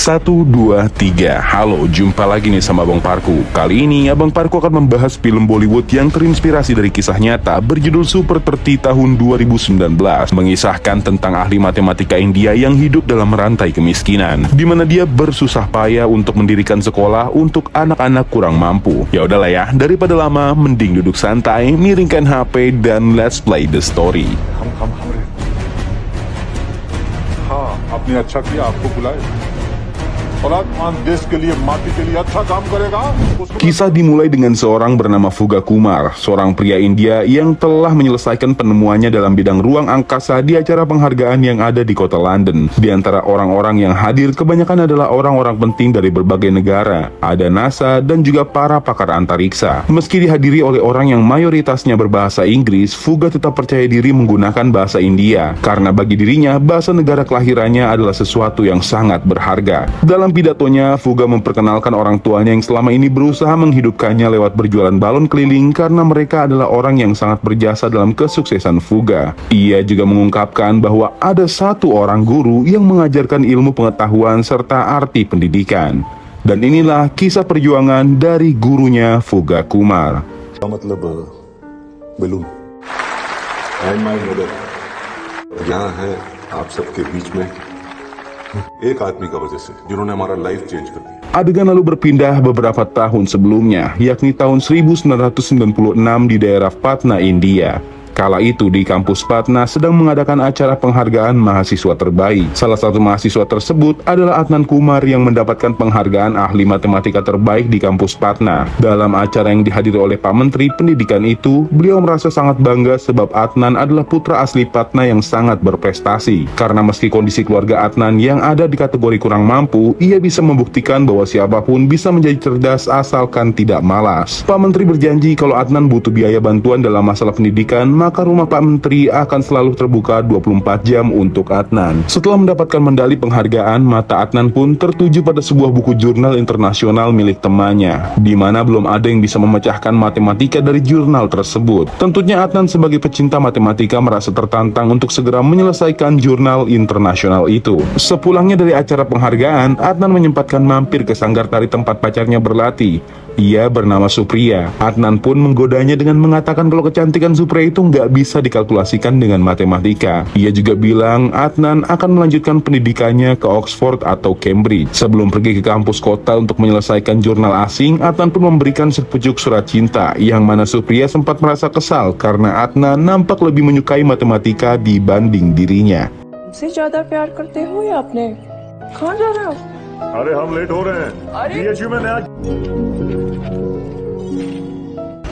1, 2, 3. Halo, jumpa lagi nih sama Abang Parku. Kali ini Abang Parku akan membahas film Bollywood yang terinspirasi dari kisah nyata berjudul Super 30 tahun 2019, mengisahkan tentang ahli matematika India yang hidup dalam rantai kemiskinan, di mana dia bersusah payah untuk mendirikan sekolah untuk anak-anak kurang mampu. Ya udahlah ya, daripada lama mending duduk santai, miringkan HP dan let's play the story. हाँ, आपने अच्छा किया, आपको बुलाए। औलाद देश के लिए, माटी के लिए अच्छा काम करेगा। Kisah dimulai dengan seorang bernama Fuga Kumar, seorang pria India yang telah menyelesaikan penemuannya dalam bidang ruang angkasa di acara penghargaan yang ada di kota London. Di antara orang-orang yang hadir, kebanyakan adalah orang-orang penting dari berbagai negara. Ada NASA dan juga para pakar antariksa. Meski dihadiri oleh orang yang mayoritasnya berbahasa Inggris, Fuga tetap percaya diri menggunakan bahasa India, karena bagi dirinya, bahasa negara kelahirannya adalah sesuatu yang sangat berharga. Dalam pidatonya, Fuga memperkenalkan orang tuanya yang selama ini berusaha menghidupkannya lewat berjualan balon keliling karena mereka adalah orang yang sangat berjasa dalam kesuksesan Fuga. Ia juga mengungkapkan bahwa ada satu orang guru yang mengajarkan ilmu pengetahuan serta arti pendidikan. Dan inilah kisah perjuangan dari gurunya Fuga Kumar. मतलब balloon and my mother यहाँ है आप सबके बीच में एक आदमी का वजह से जिन्होंने हमारा लाइफ चेंज कर दिया. Adegan lalu berpindah beberapa tahun sebelumnya, yakni tahun 1996 di daerah Patna, India. Kala itu di kampus Patna sedang mengadakan acara penghargaan mahasiswa terbaik. Salah satu mahasiswa tersebut adalah Adnan Kumar yang mendapatkan penghargaan ahli matematika terbaik di kampus Patna. Dalam acara yang dihadiri oleh Pak Menteri Pendidikan itu, beliau merasa sangat bangga sebab Adnan adalah putra asli Patna yang sangat berprestasi. Karena meski kondisi keluarga Adnan yang ada di kategori kurang mampu, ia bisa membuktikan bahwa siapapun bisa menjadi cerdas asalkan tidak malas. Pak Menteri berjanji kalau Adnan butuh biaya bantuan dalam masalah pendidikan, maka rumah Pak Menteri akan selalu terbuka 24 jam untuk Adnan. Setelah mendapatkan medali penghargaan, mata Adnan pun tertuju pada sebuah buku jurnal internasional milik temannya, di mana belum ada yang bisa memecahkan matematika dari jurnal tersebut. Tentunya Adnan sebagai pecinta matematika merasa tertantang untuk segera menyelesaikan jurnal internasional itu. Sepulangnya dari acara penghargaan, Adnan menyempatkan mampir ke sanggar tari tempat pacarnya berlatih. Ia bernama Supriya. Adnan pun menggodanya dengan mengatakan kalau kecantikan Supriya itu nggak bisa dikalkulasikan dengan matematika. Ia juga bilang Adnan akan melanjutkan pendidikannya ke Oxford atau Cambridge. Sebelum pergi ke kampus kota untuk menyelesaikan jurnal asing, Adnan pun memberikan sepucuk surat cinta, yang mana Supriya sempat merasa kesal karena Adnan nampak lebih menyukai matematika dibanding dirinya. मुझसे ज्यादा प्यार करते हो या अपने? कहाँ जा रहे हो? अरे हम लेट हो रहे हैं. DHU में नया.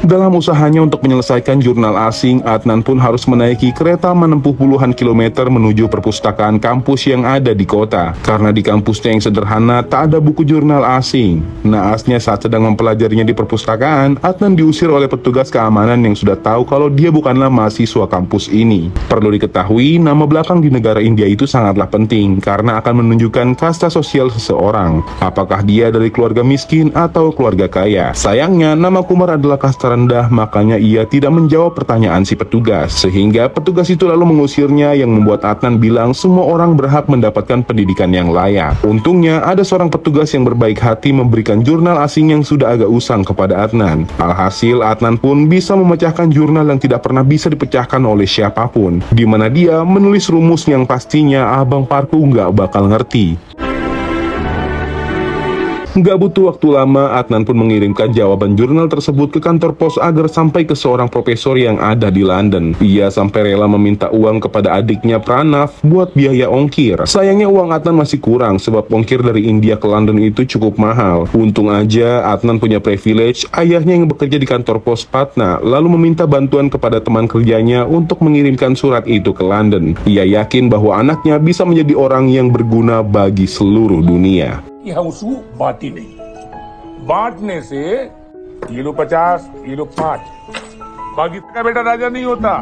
Dalam usahanya untuk menyelesaikan jurnal asing, Adnan pun harus menaiki kereta menempuh puluhan kilometer menuju perpustakaan kampus yang ada di kota. Karena di kampusnya yang sederhana, tak ada buku jurnal asing. Naasnya saat sedang mempelajarinya di perpustakaan, Adnan diusir oleh petugas keamanan yang sudah tahu kalau dia bukanlah mahasiswa kampus ini. Perlu diketahui, nama belakang di negara India itu sangatlah penting, karena akan menunjukkan kasta sosial seseorang. Apakah dia dari keluarga miskin atau keluarga kaya. Sayangnya, nama Kumar adalah kasta rendah, makanya ia tidak menjawab pertanyaan si petugas, sehingga petugas itu lalu mengusirnya, yang membuat Adnan bilang semua orang berhak mendapatkan pendidikan yang layak. Untungnya ada seorang petugas yang berbaik hati memberikan jurnal asing yang sudah agak usang kepada Adnan. Alhasil Adnan pun bisa memecahkan jurnal yang tidak pernah bisa dipecahkan oleh siapapun, di mana dia menulis rumus yang pastinya Abang Parku nggak bakal ngerti. Nggak butuh waktu lama, Adnan pun mengirimkan jawaban jurnal tersebut ke kantor pos agar sampai ke seorang profesor yang ada di London. Ia sampai rela meminta uang kepada adiknya Pranav buat biaya ongkir. Sayangnya uang Adnan masih kurang sebab ongkir dari India ke London itu cukup mahal. Untung aja Adnan punya privilege, ayahnya yang bekerja di kantor pos Patna lalu meminta bantuan kepada teman kerjanya untuk mengirimkan surat itu ke London. Ia yakin bahwa anaknya bisa menjadi orang yang berguna bagi seluruh dunia. यह उसको बांटी नहीं. बांटने से ये लो 50, ये लो 5. बाकी का बेटा राजा नहीं होता.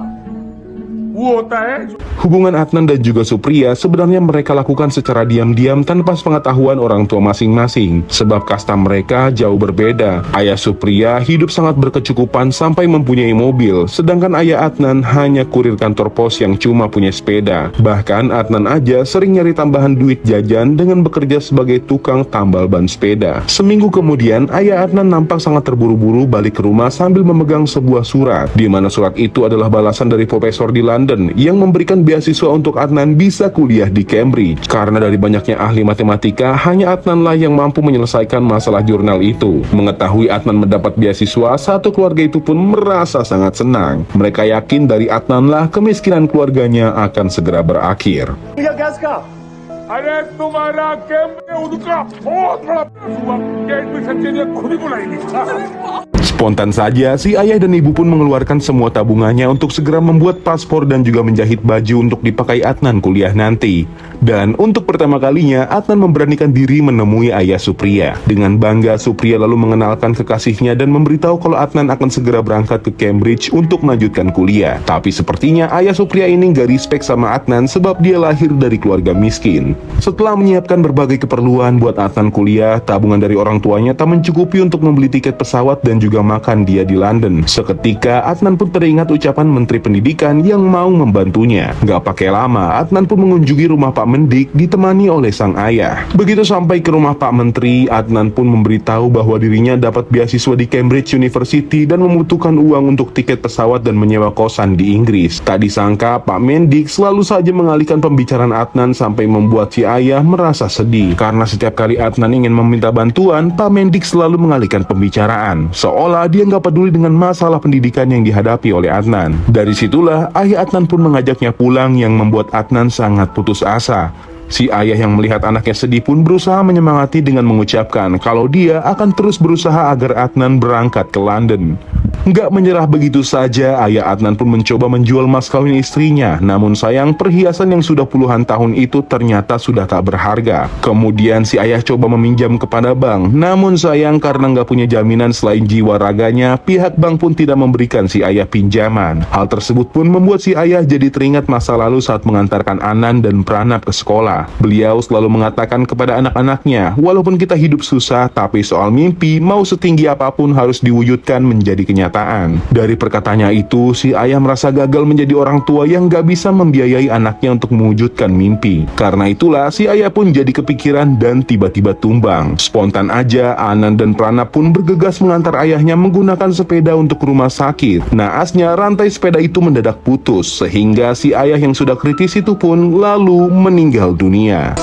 वो होता है Hubungan Adnan dan juga Supriya sebenarnya mereka lakukan secara diam-diam tanpa sepengetahuan orang tua masing-masing, sebab kasta mereka jauh berbeda. Ayah Supriya hidup sangat berkecukupan sampai mempunyai mobil, sedangkan ayah Adnan hanya kurir kantor pos yang cuma punya sepeda. Bahkan Adnan aja sering nyari tambahan duit jajan dengan bekerja sebagai tukang tambal ban sepeda. Seminggu kemudian, ayah Adnan nampak sangat terburu-buru balik ke rumah sambil memegang sebuah surat, di mana surat itu adalah balasan dari profesor di London yang memberikan beasiswa untuk Adnan bisa kuliah di Cambridge. Karena dari banyaknya ahli matematika, hanya Adnan lah yang mampu menyelesaikan masalah jurnal itu. Mengetahui Adnan mendapat beasiswa, satu keluarga itu pun merasa sangat senang. Mereka yakin dari Adnan lah kemiskinan keluarganya akan segera berakhir. अरे तुम्हारा कैंप में उनका बहुत बड़ा हुआ कि एडमिशन के लिए खुद ही बुलाएंगे Spontan saja, si ayah dan ibu pun mengeluarkan semua tabungannya untuk segera membuat paspor dan juga menjahit baju untuk dipakai Adnan kuliah nanti. Dan untuk pertama kalinya, Adnan memberanikan diri menemui ayah Supriya. Dengan bangga, Supriya lalu mengenalkan kekasihnya dan memberitahu kalau Adnan akan segera berangkat ke Cambridge untuk melanjutkan kuliah. Tapi sepertinya ayah Supriya ini gak respect sama Adnan sebab dia lahir dari keluarga miskin. Setelah menyiapkan berbagai keperluan buat Adnan kuliah, tabungan dari orang tuanya tak mencukupi untuk membeli tiket pesawat dan juga makan dia di London. Seketika Adnan pun teringat ucapan Menteri Pendidikan yang mau membantunya. Gak pakai lama, Adnan pun mengunjungi rumah Pak Mendik ditemani oleh sang ayah. Begitu sampai ke rumah Pak Menteri, Adnan pun memberitahu bahwa dirinya dapat beasiswa di Cambridge University dan membutuhkan uang untuk tiket pesawat dan menyewa kosan di Inggris. Tak disangka Pak Mendik selalu saja mengalihkan pembicaraan Adnan sampai membuat si ayah merasa sedih. Karena setiap kali Adnan ingin meminta bantuan, Pak Mendik selalu mengalihkan pembicaraan, seolah dia nggak peduli dengan masalah pendidikan yang dihadapi oleh Adnan. Dari situlah ayah Adnan pun mengajaknya pulang yang membuat Adnan sangat putus asa. Si ayah yang melihat anaknya sedih pun berusaha menyemangati dengan mengucapkan kalau dia akan terus berusaha agar Adnan berangkat ke London. Nggak menyerah begitu saja, ayah Adnan pun mencoba menjual mas kawin istrinya. Namun sayang, perhiasan yang sudah puluhan tahun itu ternyata sudah tak berharga. Kemudian si ayah coba meminjam kepada bank. Namun sayang, karena nggak punya jaminan selain jiwa raganya, pihak bank pun tidak memberikan si ayah pinjaman. Hal tersebut pun membuat si ayah jadi teringat masa lalu saat mengantarkan Anan dan Pranab ke sekolah. Beliau selalu mengatakan kepada anak-anaknya, walaupun kita hidup susah, tapi soal mimpi, mau setinggi apapun harus diwujudkan menjadi kenyataan. Dari perkataannya itu, si ayah merasa gagal menjadi orang tua yang gak bisa membiayai anaknya untuk mewujudkan mimpi. Karena itulah, si ayah pun jadi kepikiran dan tiba-tiba tumbang. Spontan aja, Anan dan Pranab pun bergegas mengantar ayahnya menggunakan sepeda untuk rumah sakit. Naasnya, rantai sepeda itu mendadak putus, sehingga si ayah yang sudah kritis itu pun lalu meninggal dunia.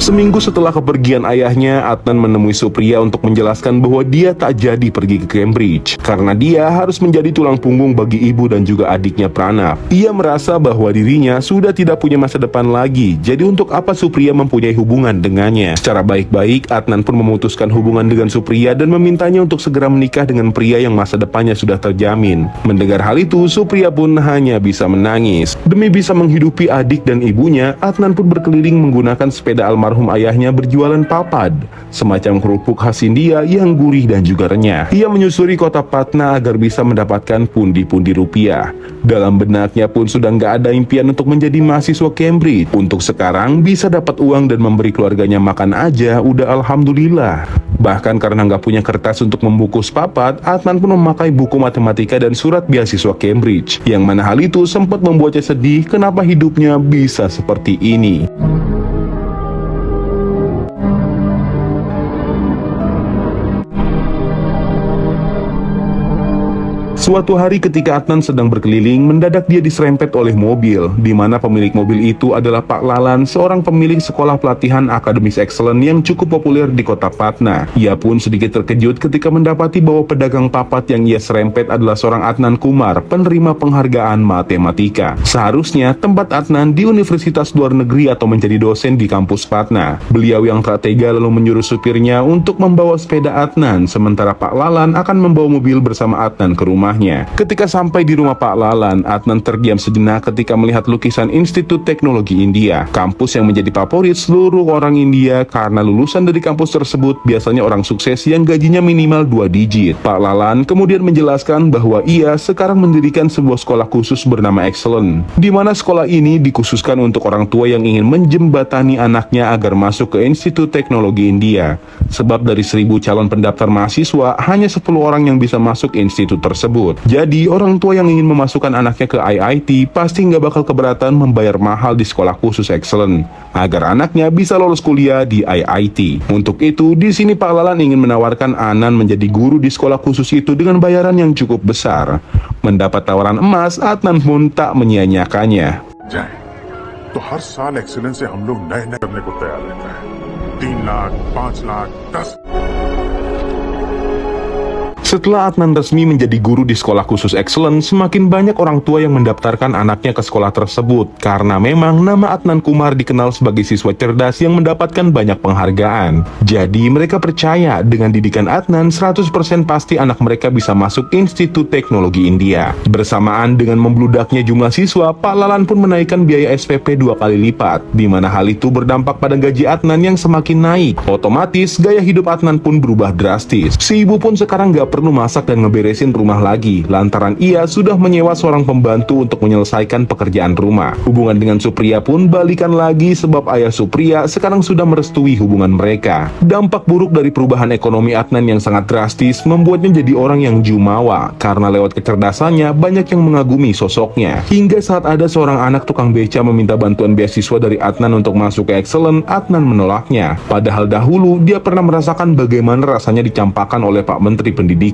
Seminggu setelah kepergian ayahnya, Adnan menemui Supriya untuk menjelaskan bahwa dia tak jadi pergi ke Cambridge karena dia harus menjadi tulang punggung bagi ibu dan juga adiknya Pranab. Ia merasa bahwa dirinya sudah tidak punya masa depan lagi, jadi untuk apa Supriya mempunyai hubungan dengannya? Secara baik-baik, Adnan pun memutuskan hubungan dengan Supriya dan memintanya untuk segera menikah dengan pria yang masa depannya sudah terjamin. Mendengar hal itu, Supriya pun hanya bisa menangis. Demi bisa menghidupi adik dan ibunya, Adnan pun berkeliling menggunakan sepeda almarhum ayahnya berjualan papad, semacam kerupuk khas India yang gurih dan juga renyah. Ia menyusuri kota Patna agar bisa mendapatkan pundi-pundi rupiah. Dalam benaknya pun sudah nggak ada impian untuk menjadi mahasiswa Cambridge. Untuk sekarang bisa dapat uang dan memberi keluarganya makan aja udah alhamdulillah. Bahkan karena nggak punya kertas untuk membungkus papad, Adnan pun memakai buku matematika dan surat beasiswa Cambridge. Yang mana hal itu sempat membuatnya sedih kenapa hidupnya bisa seperti ini. Suatu hari ketika Adnan sedang berkeliling, mendadak dia diserempet oleh mobil, di mana pemilik mobil itu adalah Pak Lalan, seorang pemilik sekolah pelatihan akademis excellent yang cukup populer di kota Patna. Ia pun sedikit terkejut ketika mendapati bahwa pedagang papat yang ia serempet adalah seorang Adnan Kumar, penerima penghargaan matematika. Seharusnya tempat Adnan di universitas luar negeri atau menjadi dosen di kampus Patna. Beliau yang tak tega lalu menyuruh supirnya untuk membawa sepeda Adnan, sementara Pak Lalan akan membawa mobil bersama Adnan ke rumah. rumahnya. Ketika sampai di rumah Pak Lalan, Adnan terdiam sejenak ketika melihat lukisan Institut Teknologi India, kampus yang menjadi favorit seluruh orang India karena lulusan dari kampus tersebut biasanya orang sukses yang gajinya minimal 2 digit. Pak Lalan kemudian menjelaskan bahwa ia sekarang mendirikan sebuah sekolah khusus bernama Excellent, di mana sekolah ini dikhususkan untuk orang tua yang ingin menjembatani anaknya agar masuk ke Institut Teknologi India. Sebab dari 1000 calon pendaftar mahasiswa, hanya 10 orang yang bisa masuk institut tersebut. Jadi, orang tua yang ingin memasukkan anaknya ke IIT pasti nggak bakal keberatan membayar mahal di sekolah khusus Excellent, agar anaknya bisa lolos kuliah di IIT. Untuk itu, di sini Pak Lalan ingin menawarkan Anan menjadi guru di sekolah khusus itu dengan bayaran yang cukup besar. Mendapat tawaran emas, Adnan pun tak menyia-nyiakannya. जाए तो हर साल एक्सीलेंस से हम लोग नए नए करने को तैयार रहते हैं 3 लाख 5 लाख 10। Setelah Adnan resmi menjadi guru di sekolah khusus Excellent, semakin banyak orang tua yang mendaftarkan anaknya ke sekolah tersebut karena memang nama Adnan Kumar dikenal sebagai siswa cerdas yang mendapatkan banyak penghargaan. Jadi mereka percaya dengan didikan Adnan 100% pasti anak mereka bisa masuk Institut Teknologi India. Bersamaan dengan membludaknya jumlah siswa, Pak Lalan pun menaikkan biaya SPP 2 kali lipat, di mana hal itu berdampak pada gaji Adnan yang semakin naik. Otomatis gaya hidup Adnan pun berubah drastis. Si ibu pun sekarang gak perlu masak dan ngeberesin rumah lagi, lantaran ia sudah menyewa seorang pembantu untuk menyelesaikan pekerjaan rumah. Hubungan dengan Supriya pun balikan lagi sebab ayah Supriya sekarang sudah merestui hubungan mereka. Dampak buruk dari perubahan ekonomi Adnan yang sangat drastis membuatnya jadi orang yang jumawa, karena lewat kecerdasannya banyak yang mengagumi sosoknya. Hingga saat ada seorang anak tukang beca meminta bantuan beasiswa dari Adnan untuk masuk ke Excellent, Adnan menolaknya. Padahal dahulu dia pernah merasakan bagaimana rasanya dicampakkan oleh Pak Menteri Pendidikan.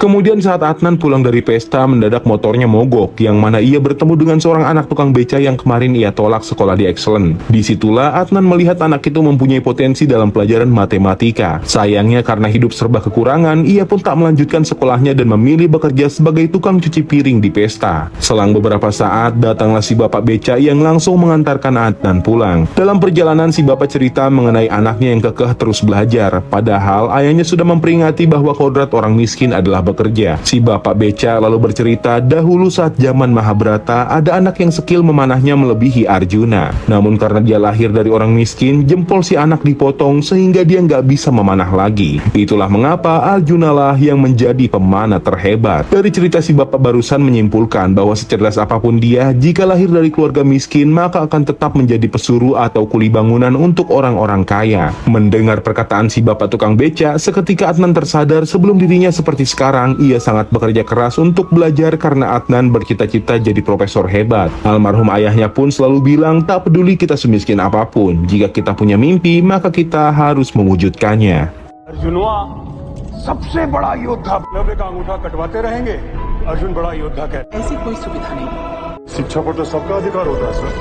Kemudian saat Adnan pulang dari pesta, mendadak motornya mogok, yang mana ia bertemu dengan seorang anak tukang beca yang kemarin ia tolak sekolah di Excellent. Disitulah Adnan melihat anak itu mempunyai potensi dalam pelajaran matematika. Sayangnya karena hidup serba kekurangan, ia pun tak melanjutkan sekolahnya dan memilih bekerja sebagai tukang cuci piring di pesta. Selang beberapa saat, datanglah si bapak beca yang langsung mengantarkan Adnan pulang. Dalam perjalanan, si bapak cerita mengenai anaknya yang kekeh terus belajar, padahal ayahnya sudah memperingati bahwa kodrat orang miskin adalah bekerja. Si bapak beca lalu bercerita dahulu saat zaman Mahabharata ada anak yang skill memanahnya melebihi Arjuna. Namun karena dia lahir dari orang miskin, jempol si anak dipotong sehingga dia nggak bisa memanah lagi. Itulah mengapa Arjuna lah yang menjadi pemanah terhebat. Dari cerita si bapak barusan menyimpulkan bahwa secerdas apapun dia, jika lahir dari keluarga miskin maka akan tetap menjadi pesuruh atau kuli bangunan untuk orang-orang kaya. Mendengar perkataan si bapak tukang beca, seketika Adnan tersadar sebelum dirinya seperti sekarang, ia sangat bekerja keras untuk belajar karena Adnan bercita-cita jadi profesor hebat. Almarhum ayahnya pun selalu bilang, tak peduli kita semiskin apapun, jika kita punya mimpi, maka kita harus mewujudkannya. अर्जुनवा सबसे बड़ा योद्धा नब्बे का अंगूठा कटवाते रहेंगे अर्जुन बड़ा योद्धा कहते ऐसी कोई सुविधा नहीं। शिक्षा पर तो सबका अधिकार होता है sir.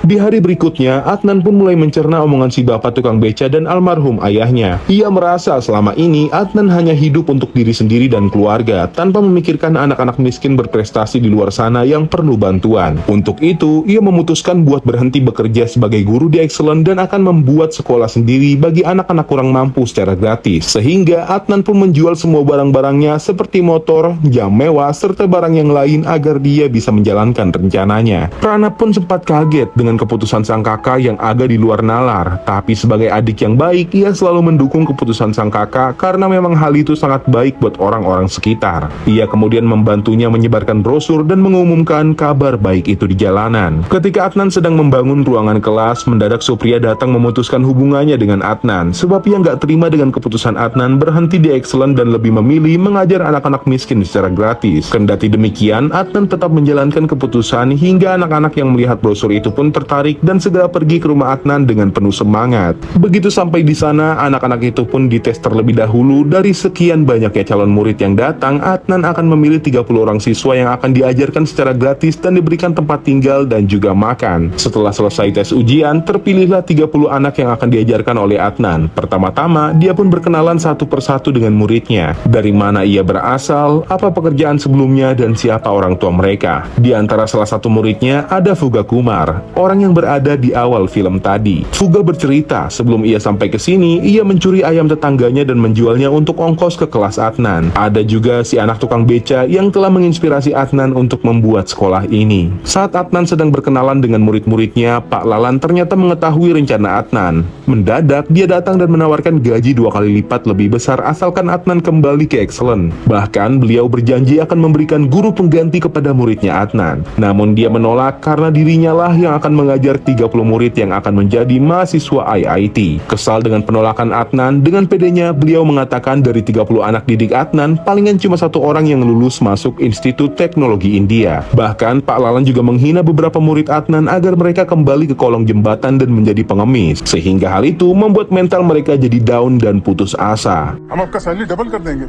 Di hari berikutnya, Adnan pun mulai mencerna omongan si bapak tukang beca dan almarhum ayahnya. Ia merasa selama ini Adnan hanya hidup untuk diri sendiri dan keluarga, tanpa memikirkan anak-anak miskin berprestasi di luar sana yang perlu bantuan. Untuk itu, ia memutuskan buat berhenti bekerja sebagai guru di Excellent dan akan membuat sekolah sendiri bagi anak-anak kurang mampu secara gratis. Sehingga Adnan pun menjual semua barang-barangnya seperti motor, jam mewah, serta barang yang lain agar dia bisa menjalankan rencananya. Pranab pun sempat kaget dengan keputusan sang kakak yang agak di luar nalar, tapi sebagai adik yang baik, ia selalu mendukung keputusan sang kakak karena memang hal itu sangat baik buat orang-orang sekitar. Ia kemudian membantunya menyebarkan brosur dan mengumumkan kabar baik itu di jalanan. Ketika Adnan sedang membangun ruangan kelas, mendadak Supriya datang memutuskan hubungannya dengan Adnan, sebab ia nggak terima dengan keputusan Adnan berhenti di Excellent dan lebih memilih mengajar anak-anak miskin secara gratis. Kendati demikian, Adnan tetap menjalankan keputusan hingga anak-anak yang melihat brosur itu pun tertarik dan segera pergi ke rumah Adnan dengan penuh semangat. Begitu sampai di sana, anak-anak itu pun dites terlebih dahulu. Dari sekian banyaknya calon murid yang datang, Adnan akan memilih 30 orang siswa yang akan diajarkan secara gratis dan diberikan tempat tinggal dan juga makan. Setelah selesai tes ujian, terpilihlah 30 anak yang akan diajarkan oleh Adnan. Pertama-tama, dia pun berkenalan satu persatu dengan muridnya. Dari mana ia berasal, apa pekerjaan sebelumnya, dan siapa orang tua mereka. Di antara salah satu muridnya ada Fuga Kumar, orang orang yang berada di awal film tadi. Fuga bercerita, sebelum ia sampai ke sini, ia mencuri ayam tetangganya dan menjualnya untuk ongkos ke kelas Adnan. Ada juga si anak tukang beca yang telah menginspirasi Adnan untuk membuat sekolah ini. Saat Adnan sedang berkenalan dengan murid-muridnya, Pak Lalan ternyata mengetahui rencana Adnan. Mendadak, dia datang dan menawarkan gaji 2 kali lipat lebih besar asalkan Adnan kembali ke Excellent. Bahkan, beliau berjanji akan memberikan guru pengganti kepada muridnya Adnan. Namun dia menolak karena dirinya lah yang akan mengajar 30 murid yang akan menjadi mahasiswa IIT. Kesal dengan penolakan Adnan, dengan pedenya beliau mengatakan dari 30 anak didik Adnan, palingan cuma 1 orang yang lulus masuk Institut Teknologi India. Bahkan Pak Lalan juga menghina beberapa murid Adnan agar mereka kembali ke kolong jembatan dan menjadi pengemis. Sehingga hal itu membuat mental mereka jadi down dan putus asa. हम आपका salary double कर देंगे।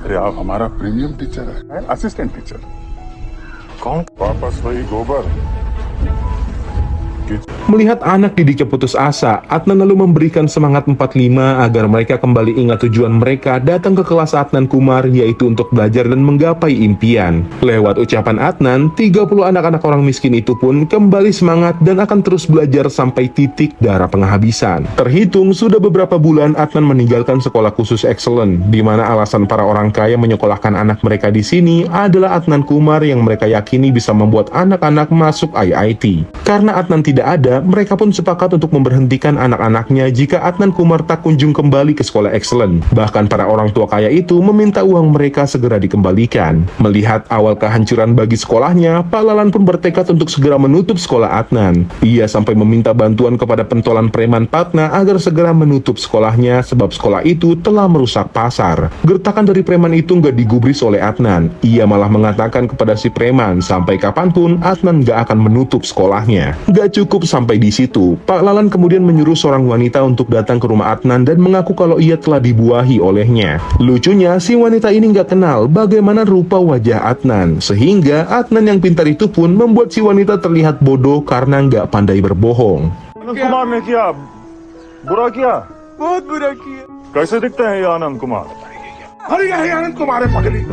अरे आप हमारा premium teacher है, assistant teacher. कौन वापस वही गोबर। Melihat anak didiknya putus asa, Adnan lalu memberikan semangat 45 agar mereka kembali ingat tujuan mereka datang ke kelas Adnan Kumar, yaitu untuk belajar dan menggapai impian. Lewat ucapan Adnan, 30 anak-anak orang miskin itu pun kembali semangat dan akan terus belajar sampai titik darah penghabisan. Terhitung sudah beberapa bulan Adnan meninggalkan sekolah khusus Excellent, di mana alasan para orang kaya menyekolahkan anak mereka di sini adalah Adnan Kumar yang mereka yakini bisa membuat anak-anak masuk IIT. Karena Adnan tidak ada, mereka pun sepakat untuk memberhentikan anak-anaknya jika Adnan Kumar tak kunjung kembali ke sekolah Excellent. Bahkan para orang tua kaya itu meminta uang mereka segera dikembalikan. Melihat awal kehancuran bagi sekolahnya, Pak Lalan pun bertekad untuk segera menutup sekolah Adnan. Ia sampai meminta bantuan kepada pentolan preman Patna agar segera menutup sekolahnya sebab sekolah itu telah merusak pasar. Gertakan dari preman itu nggak digubris oleh Adnan. Ia malah mengatakan kepada si preman sampai kapanpun Adnan nggak akan menutup sekolahnya. Gak cukup sampai di situ, Pak Lalan kemudian menyuruh seorang wanita untuk datang ke rumah Adnan dan mengaku kalau ia telah dibuahi olehnya. Lucunya, si wanita ini nggak kenal bagaimana rupa wajah Adnan, sehingga Adnan yang pintar itu pun membuat si wanita terlihat bodoh karena nggak pandai berbohong. Anand कुमार ने किया बुरा किया, बहुत बुरा किया। कैसे दिखते हैं ये आनंद कुमार? अरे यही आनंद कुमार है पगली।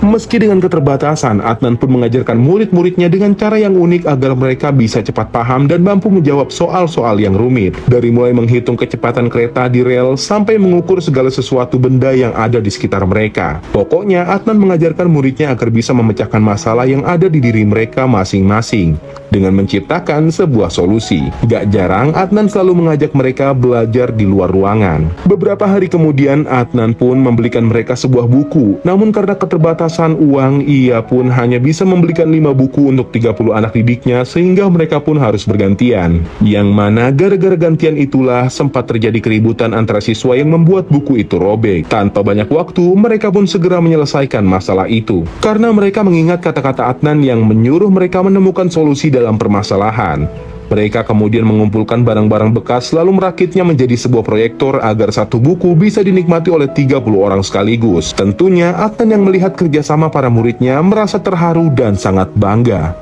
Meski dengan keterbatasan, Adnan pun mengajarkan murid-muridnya dengan cara yang unik agar mereka bisa cepat paham dan mampu menjawab soal-soal yang rumit. Dari mulai menghitung kecepatan kereta di rel sampai mengukur segala sesuatu benda yang ada di sekitar mereka. Pokoknya, Adnan mengajarkan muridnya agar bisa memecahkan masalah yang ada di diri mereka masing-masing dengan menciptakan sebuah solusi. Gak jarang, Adnan selalu mengajak mereka belajar di luar ruangan. Beberapa hari kemudian, Adnan pun membelikan mereka sebuah buku. Namun karena keterbatasan uang, ia pun hanya bisa membelikan 5 buku untuk 30 anak didiknya sehingga mereka pun harus bergantian. Yang mana gara-gara gantian itulah sempat terjadi keributan antara siswa yang membuat buku itu robek. Tanpa banyak waktu, mereka pun segera menyelesaikan masalah itu. Karena mereka mengingat kata-kata Adnan yang menyuruh mereka menemukan solusi dalam permasalahan. Mereka kemudian mengumpulkan barang-barang bekas lalu merakitnya menjadi sebuah proyektor agar satu buku bisa dinikmati oleh 30 orang sekaligus. Tentunya Adnan yang melihat kerjasama para muridnya merasa terharu dan sangat bangga.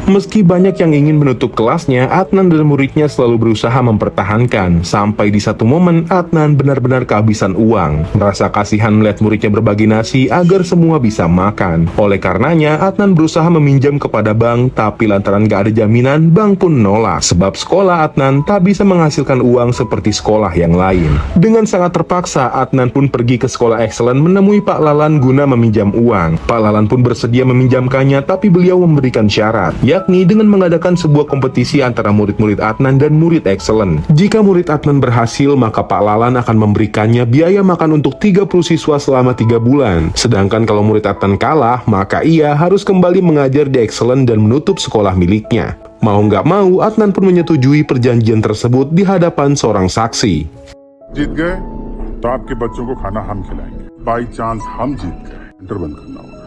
Meski banyak yang ingin menutup kelasnya, Adnan dan muridnya selalu berusaha mempertahankan. Sampai di satu momen, Adnan benar-benar kehabisan uang. Merasa kasihan melihat muridnya berbagi nasi agar semua bisa makan. Oleh karenanya, Adnan berusaha meminjam kepada bank, tapi lantaran gak ada jaminan, bank pun nolak. Sebab sekolah Adnan tak bisa menghasilkan uang seperti sekolah yang lain. Dengan sangat terpaksa, Adnan pun pergi ke sekolah Excellent menemui Pak Lalan guna meminjam uang. Pak Lalan pun bersedia meminjamkannya, tapi beliau memberikan syarat, yakni dengan mengadakan sebuah kompetisi antara murid-murid Adnan dan murid Excellent. Jika murid Adnan berhasil, maka Pak Lalan akan memberikannya biaya makan untuk 30 siswa selama 3 bulan. Sedangkan kalau murid Adnan kalah, maka ia harus kembali mengajar di Excellent dan menutup sekolah miliknya. Mau nggak mau, Adnan pun menyetujui perjanjian tersebut di hadapan seorang saksi. जीत गए तो आपके बच्चों को खाना हम खिलाएंगे। By chance हम जीत गए, एंटर बंद करना होगा।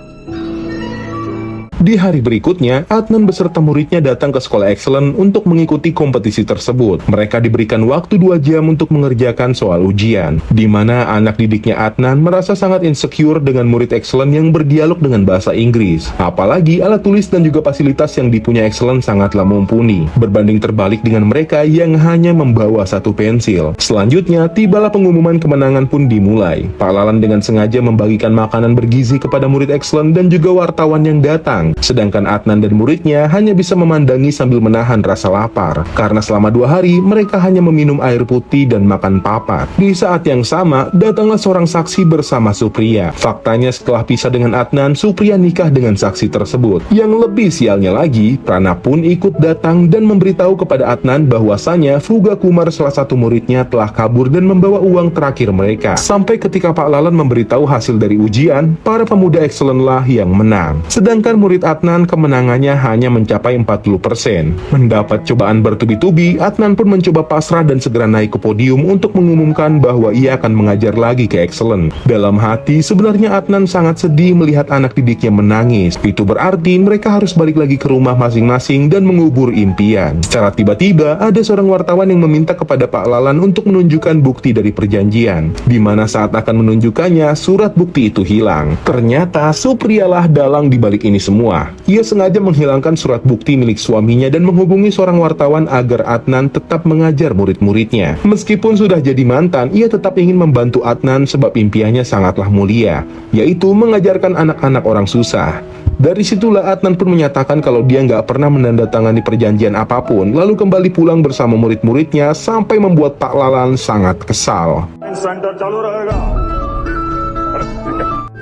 Di hari berikutnya, Adnan beserta muridnya datang ke sekolah Excellent untuk mengikuti kompetisi tersebut. Mereka diberikan waktu 2 jam untuk mengerjakan soal ujian, di mana anak didiknya Adnan merasa sangat insecure dengan murid Excellent yang berdialog dengan bahasa Inggris. Apalagi alat tulis dan juga fasilitas yang dipunya Excellent sangatlah mumpuni, berbanding terbalik dengan mereka yang hanya membawa 1 pensil. Selanjutnya, tibalah pengumuman kemenangan pun dimulai. Pak Lalan dengan sengaja membagikan makanan bergizi kepada murid Excellent dan juga wartawan yang datang. Sedangkan Adnan dan muridnya hanya bisa memandangi sambil menahan rasa lapar, karena selama 2 hari mereka hanya meminum air putih dan makan papat. Di saat yang sama, datanglah seorang saksi bersama Supriya. Faktanya setelah pisah dengan Adnan, Supriya nikah dengan saksi tersebut. Yang lebih sialnya lagi, Prana pun ikut datang dan memberitahu kepada Adnan bahwasanya Fuga Kumar, salah satu muridnya, telah kabur dan membawa uang terakhir mereka. Sampai ketika Pak Lalan memberitahu hasil dari ujian, para pemuda Excellent lah yang menang. Sedangkan murid Adnan kemenangannya hanya mencapai 40%. Mendapat cobaan bertubi-tubi, Adnan pun mencoba pasrah dan segera naik ke podium untuk mengumumkan bahwa ia akan mengajar lagi ke Excellent. Dalam hati, sebenarnya Adnan sangat sedih melihat anak didiknya menangis. Itu berarti mereka harus balik lagi ke rumah masing-masing dan mengubur impian. Secara tiba-tiba, ada seorang wartawan yang meminta kepada Pak Lalan untuk menunjukkan bukti dari perjanjian, di mana saat akan menunjukkannya, surat bukti itu hilang. Ternyata Supriyalah dalang di balik ini semua. Ia sengaja menghilangkan surat bukti milik suaminya dan menghubungi seorang wartawan agar Adnan tetap mengajar murid-muridnya. Meskipun sudah jadi mantan, ia tetap ingin membantu Adnan sebab impiannya sangatlah mulia, yaitu mengajarkan anak-anak orang susah. Dari situlah Adnan pun menyatakan kalau dia nggak pernah menandatangani perjanjian apapun, lalu kembali pulang bersama murid-muridnya sampai membuat Pak Lalan sangat kesal. Centre चालू रहेगा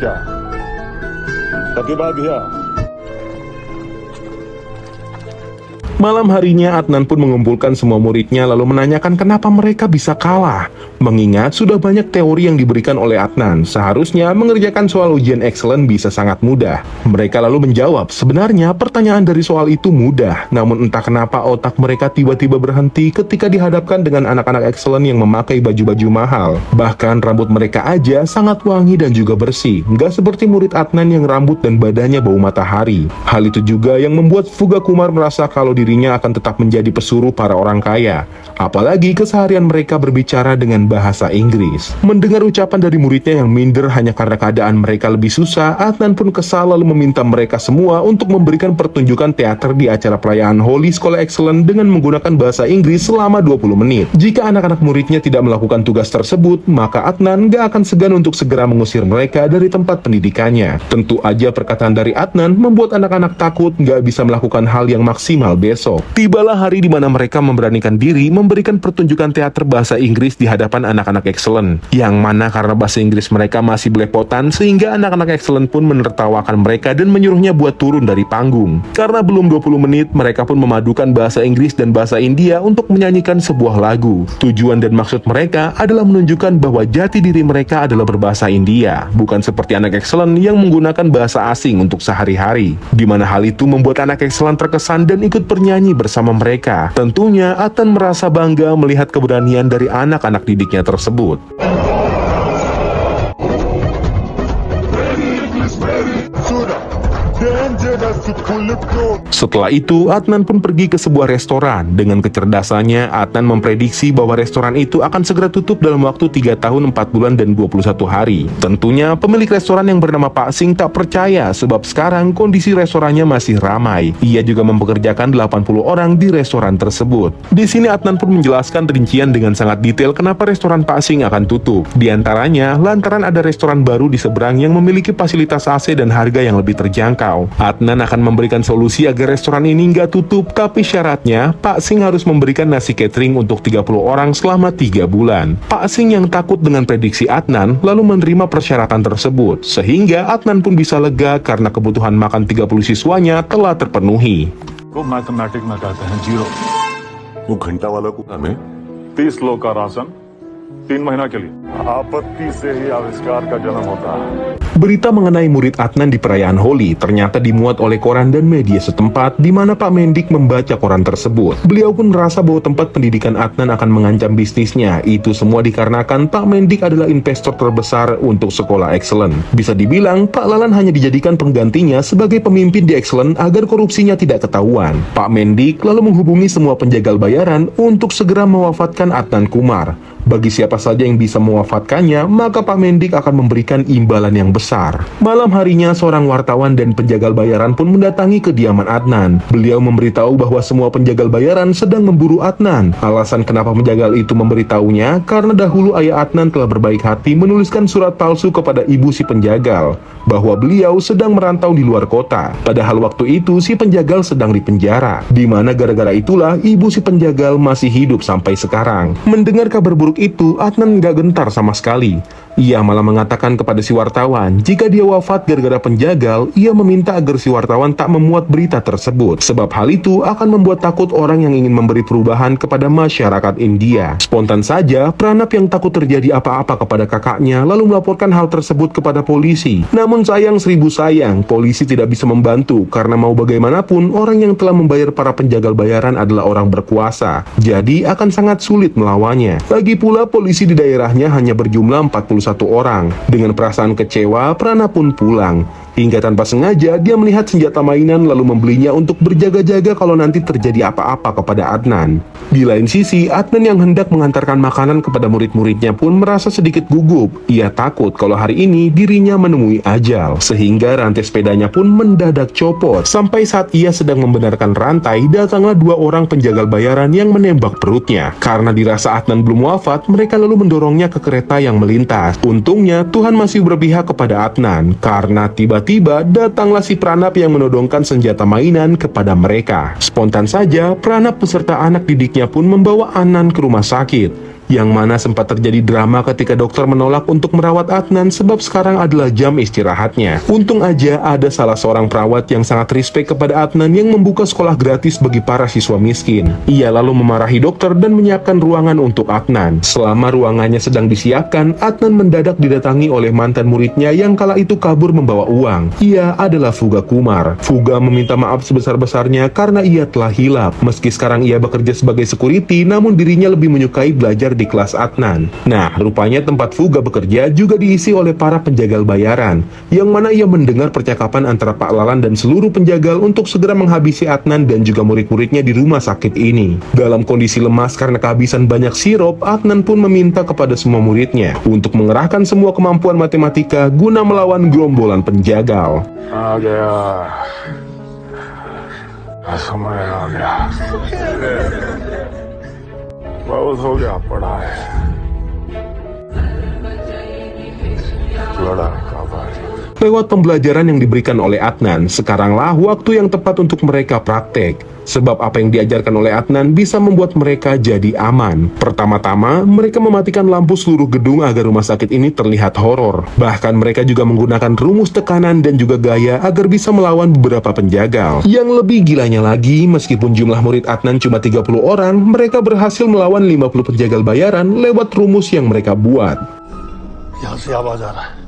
क्या प्रतिभा भैया Malam harinya, Adnan pun mengumpulkan semua muridnya lalu menanyakan kenapa mereka bisa kalah. Mengingat sudah banyak teori yang diberikan oleh Adnan, seharusnya mengerjakan soal ujian Excellent bisa sangat mudah. Mereka lalu menjawab, sebenarnya pertanyaan dari soal itu mudah, namun entah kenapa otak mereka tiba-tiba berhenti ketika dihadapkan dengan anak-anak Excellent yang memakai baju-baju mahal. Bahkan rambut mereka aja sangat wangi dan juga bersih, nggak seperti murid Adnan yang rambut dan badannya bau matahari. Hal itu juga yang membuat Fuga Kumar merasa kalau dirinya akan tetap menjadi pesuruh para orang kaya. Apalagi keseharian mereka berbicara dengan bahasa Inggris. Mendengar ucapan dari muridnya yang minder hanya karena keadaan mereka lebih susah, Adnan pun kesal lalu meminta mereka semua untuk memberikan pertunjukan teater di acara perayaan Holi Sekolah Excellent dengan menggunakan bahasa Inggris selama 20 menit. Jika anak-anak muridnya tidak melakukan tugas tersebut, maka Adnan gak akan segan untuk segera mengusir mereka dari tempat pendidikannya. Tentu aja perkataan dari Adnan membuat anak-anak takut gak bisa melakukan hal yang maksimal besok. Tibalah hari di mana mereka memberanikan diri memberikan pertunjukan teater bahasa Inggris di hadapan anak-anak Excellent, yang mana karena bahasa Inggris mereka masih belepotan sehingga anak-anak Excellent pun menertawakan mereka dan menyuruhnya buat turun dari panggung. Karena belum 20 menit, mereka pun memadukan bahasa Inggris dan bahasa India untuk menyanyikan sebuah lagu. Tujuan dan maksud mereka adalah menunjukkan bahwa jati diri mereka adalah berbahasa India, bukan seperti anak Excellent yang menggunakan bahasa asing untuk sehari-hari. Di mana hal itu membuat anak Excellent terkesan dan ikut bernyanyi bersama mereka. Tentunya Adnan merasa bangga melihat keberanian dari anak-anak didiknya tersebut. Setelah itu, Adnan pun pergi ke sebuah restoran. Dengan kecerdasannya, Adnan memprediksi bahwa restoran itu akan segera tutup dalam waktu 3 tahun 4 bulan dan 21 hari. Tentunya, pemilik restoran yang bernama Pak Singh tak percaya sebab sekarang kondisi restorannya masih ramai. Ia juga mempekerjakan 80 orang di restoran tersebut. Di sini Adnan pun menjelaskan rincian dengan sangat detail kenapa restoran Pak Singh akan tutup. Di antaranya, lantaran ada restoran baru di seberang yang memiliki fasilitas AC dan harga yang lebih terjangkau. Adnan akan memberikan solusi agar restoran ini nggak tutup, tapi syaratnya Pak Singh harus memberikan nasi catering untuk 30 orang selama 3 bulan. Pak Singh yang takut dengan prediksi Adnan lalu menerima persyaratan tersebut, sehingga Adnan pun bisa lega karena kebutuhan makan 30 siswanya telah terpenuhi. को मैथमेटिक्स में कहते हैं जीरो। वो घंटा वाला को हमें 30 लोग का राशन 3 महीना के लिए। आपत्ति से ही आविष्कार का जन्म होता है। Berita mengenai murid Adnan di perayaan Holi ternyata dimuat oleh koran dan media setempat, di mana Pak Mendik membaca koran tersebut. Beliau pun merasa bahwa tempat pendidikan Adnan akan mengancam bisnisnya. Itu semua dikarenakan Pak Mendik adalah investor terbesar untuk sekolah Excellent. Bisa dibilang Pak Lalan hanya dijadikan penggantinya sebagai pemimpin di Excellent agar korupsinya tidak ketahuan. Pak Mendik lalu menghubungi semua penjagal bayaran untuk segera mewafatkan Adnan Kumar. Bagi siapa saja yang bisa mewafatkannya, maka Pak Mendik akan memberikan imbalan yang besar. Malam harinya, seorang wartawan dan penjagal bayaran pun mendatangi kediaman Adnan. Beliau memberitahu bahwa semua penjagal bayaran sedang memburu Adnan. Alasan kenapa penjagal itu memberitahunya, karena dahulu ayah Adnan telah berbaik hati menuliskan surat palsu kepada ibu si penjagal, bahwa beliau sedang merantau di luar kota. Padahal waktu itu si penjagal sedang dipenjara, di mana gara-gara itulah ibu si penjagal masih hidup sampai sekarang. Mendengar kabar buruk itu, Adnan gak gentar sama sekali. Ia malah mengatakan kepada si wartawan, jika dia wafat gara-gara penjagal, ia meminta agar si wartawan tak memuat berita tersebut, sebab hal itu akan membuat takut orang yang ingin memberi perubahan kepada masyarakat India. Spontan saja, Pranab yang takut terjadi apa-apa kepada kakaknya lalu melaporkan hal tersebut kepada polisi. Namun sayang seribu sayang, polisi tidak bisa membantu karena mau bagaimanapun orang yang telah membayar para penjagal bayaran adalah orang berkuasa, jadi akan sangat sulit melawannya. Lagi pula polisi di daerahnya hanya berjumlah 41 orang. Dengan perasaan kecewa, Prana pun pulang. Hingga tanpa sengaja, dia melihat senjata mainan lalu membelinya untuk berjaga-jaga kalau nanti terjadi apa-apa kepada Adnan. Di lain sisi, Adnan yang hendak mengantarkan makanan kepada murid-muridnya pun merasa sedikit gugup. Ia takut kalau hari ini dirinya menemui ajal, sehingga rantai sepedanya pun mendadak copot. Sampai saat ia sedang membenarkan rantai, datanglah dua orang penjagal bayaran yang menembak perutnya. Karena dirasa Adnan belum wafat, mereka lalu mendorongnya ke kereta yang melintas. Untungnya, Tuhan masih berpihak kepada Adnan, karena tiba-tiba datanglah si Pranab yang menodongkan senjata mainan kepada mereka. Spontan saja, Pranab beserta anak didiknya pun membawa Adnan ke rumah sakit, yang mana sempat terjadi drama ketika dokter menolak untuk merawat Adnan sebab sekarang adalah jam istirahatnya. Untung aja ada salah seorang perawat yang sangat respect kepada Adnan yang membuka sekolah gratis bagi para siswa miskin. Ia lalu memarahi dokter dan menyiapkan ruangan untuk Adnan. Selama ruangannya sedang disiapkan, Adnan mendadak didatangi oleh mantan muridnya yang kala itu kabur membawa uang. Ia adalah Fuga Kumar. Fuga meminta maaf sebesar-besarnya karena ia telah hilap. Meski sekarang ia bekerja sebagai security, namun dirinya lebih menyukai belajar di kelas Adnan. Nah, rupanya tempat Fuga bekerja juga diisi oleh para penjagal bayaran, yang mana ia mendengar percakapan antara Pak Lalan dan seluruh penjagal untuk segera menghabisi Adnan dan juga murid-muridnya di rumah sakit ini. Dalam kondisi lemas karena kehabisan banyak sirup, Adnan pun meminta kepada semua muridnya untuk mengerahkan semua kemampuan matematika guna melawan gerombolan penjagal. आ गया समय आ गया बहुत हो गया पड़ा है लड़ा का भाई. Lewat pembelajaran yang diberikan oleh Adnan, sekaranglah waktu yang tepat untuk mereka praktek. Sebab apa yang diajarkan oleh Adnan bisa membuat mereka jadi aman. Pertama-tama, mereka mematikan lampu seluruh gedung agar rumah sakit ini terlihat horor. Bahkan mereka juga menggunakan rumus tekanan dan juga gaya agar bisa melawan beberapa penjagal. Yang lebih gilanya lagi, meskipun jumlah murid Adnan cuma 30 orang, mereka berhasil melawan 50 penjagal bayaran lewat rumus yang mereka buat. यहाँ से आवाज आ रहा है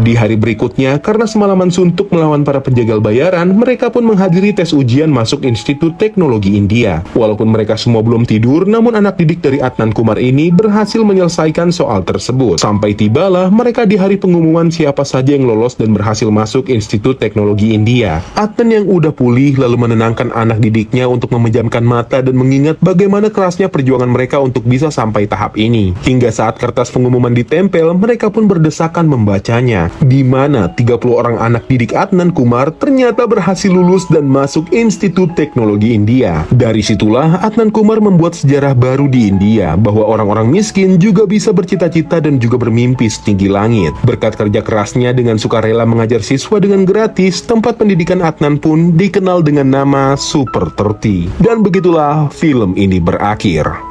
Di hari berikutnya, karena semalaman suntuk melawan para penjagal bayaran, mereka pun menghadiri tes ujian masuk Institut Teknologi India. Walaupun mereka semua belum tidur, namun anak didik dari Adnan Kumar ini berhasil menyelesaikan soal tersebut. Sampai tibalah mereka di hari pengumuman siapa saja yang lolos dan berhasil masuk Institut Teknologi India. Adnan yang udah pulih lalu menenangkan anak didiknya untuk memejamkan mata dan mengingat bagaimana kerasnya perjuangan mereka untuk bisa sampai tahap ini. Hingga saat kertas pengumuman ditempel, mereka pun berdesakan membacanya, di mana 30 orang anak didik Adnan Kumar ternyata berhasil lulus dan masuk Institut Teknologi India. Dari situlah Adnan Kumar membuat sejarah baru di India, bahwa orang-orang miskin juga bisa bercita-cita dan juga bermimpi setinggi langit. Berkat kerja kerasnya dengan sukarela mengajar siswa dengan gratis, tempat pendidikan Adnan pun dikenal dengan nama Super 30. Dan begitulah film ini berakhir.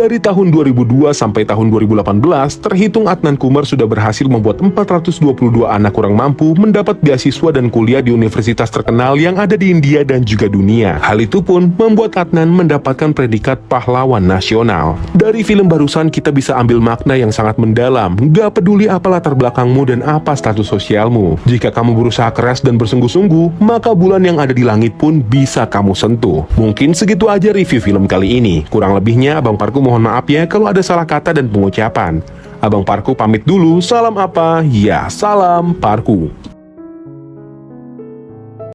Dari tahun 2002 sampai tahun 2018, terhitung Adnan Kumar sudah berhasil membuat 422 anak kurang mampu mendapat beasiswa dan kuliah di universitas terkenal yang ada di India dan juga dunia. Hal itu pun membuat Adnan mendapatkan predikat pahlawan nasional. Dari film barusan kita bisa ambil makna yang sangat mendalam. Gak peduli apa latar belakangmu dan apa status sosialmu. Jika kamu berusaha keras dan bersungguh-sungguh, maka bulan yang ada di langit pun bisa kamu sentuh. Mungkin segitu aja review film kali ini. Kurang lebihnya Abang Parku mohon maaf ya kalau ada salah kata dan pengucapan. Abang Parku pamit dulu, salam apa? Ya, salam Parku.